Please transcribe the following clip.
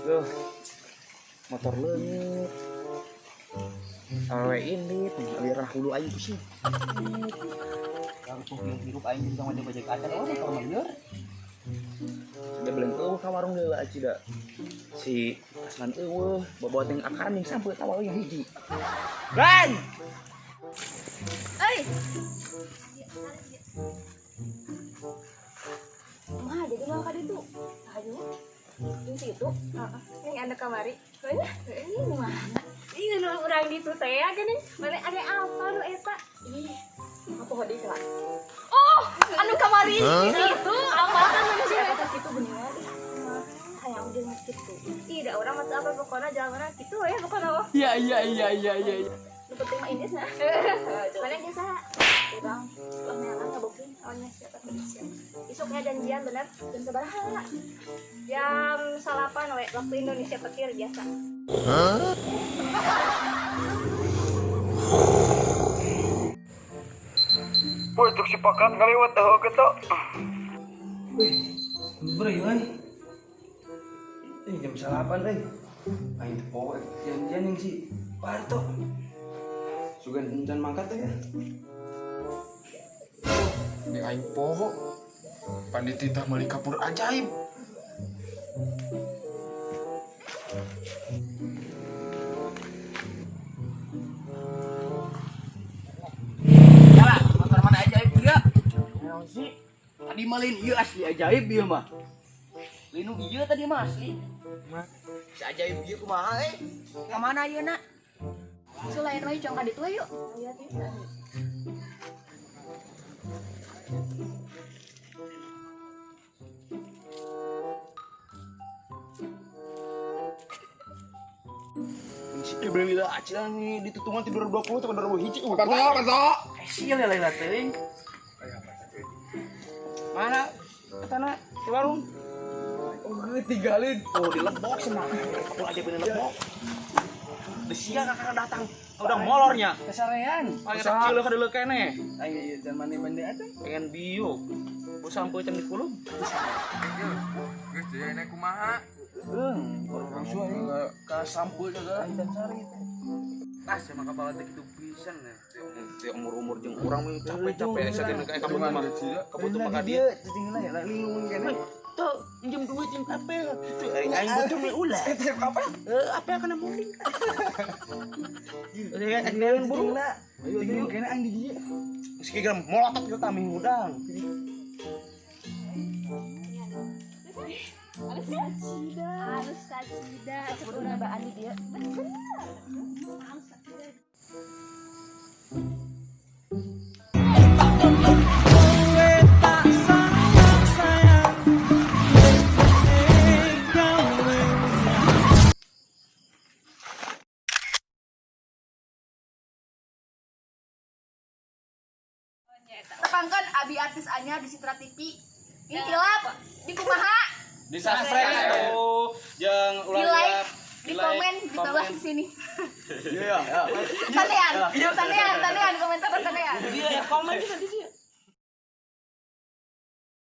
Loh, motor leungit. Awe ini aliran hulu aing pusing. Kalau tuh hirup aing sama dia bajak acan motor mah lieur. Dia beleng eueuh ka warung deula aci da. Si aslan eueuh bawa teng akaran yang sampai tawa yang hiji. Ran! Euy. Mah jadi mau ka ditu. Ayo. Di situ. Heeh. Yang ada kamari. Ini mana? Ini nu urang ditu teh ya geuning. Mana ada apa nu eta? Ih. Apa hodi ka? Oh, anu kamari di situ. Apa kan manusia eta kitu beneran. Hayang jeung kitu. Ih, da urang mah apa pokona jalan kitu ya pokona. Iya. Nu penting mah indis nah. Mana ge saha? Bang, lamengan kabukin awalnya siapa siap. Isuk ya janjian bener jam sabaraha? Jam 8 we waktu Indonesia petir biasa. Boy, tuk sipakan ngaliwat gitu. Wih, bener ya kan? Jam 8 euy. Aing teh poe janjian yang si Parto. Sugan encan mangkat teh ya. Ini aing poho pandititah meuli kapur ajaib. Yala, motor mana ajaib ieu? Naon sih? Tadi malin ieu asli ajaib ieu mah. Linu ieu tadi mah asli. Si ajaib ieu kumaha Ka mana ayeuna? Selain we cong ka ditu we yuk. Aya teh. Si beli lila acan nih ditutungan tidur 20 atau 20 hiji. Sial ya laila teuing. Mana? Katana di warung. Oh, tinggalin. Oh, di lebok semua. Aku aja bener lebok. Di sia kakak datang. Udah molornya. Kesarean. Ayo kecil ka deuleu keneh. Aing ieu can mandi-mandi atuh. Pengen biuk. Bu sampai can dikulub. Geus deui ayeuna kumaha? Orang suara ka sampul juga. Aing can sari. Tas mah kapal teh kitu pisan ya. Teu umur-umur jeung urang mah capek-capek asa teh kayak kamu mah. Kabutuh mah ka dia dia. tinggal ya linglung kene. Tuh, pinjam duit jeung apel. Kitu aing bocor mah ulah. Apa? Apel kana muling. Ya kan buru. Ayo kene aing di dieu. Geus kira molotot kita tamih udang. Harus kacida. Cepet urang baan di dieu. Bener. Harus kacida. Tepangkan abi artis anyar di Citra TV. Ini hilap di kumaha? Di subscribe jeung Di ulah like, di komen di bawah di sini. Iya. Tanean, tanean, komentar tanean. Dia komen juga di dia.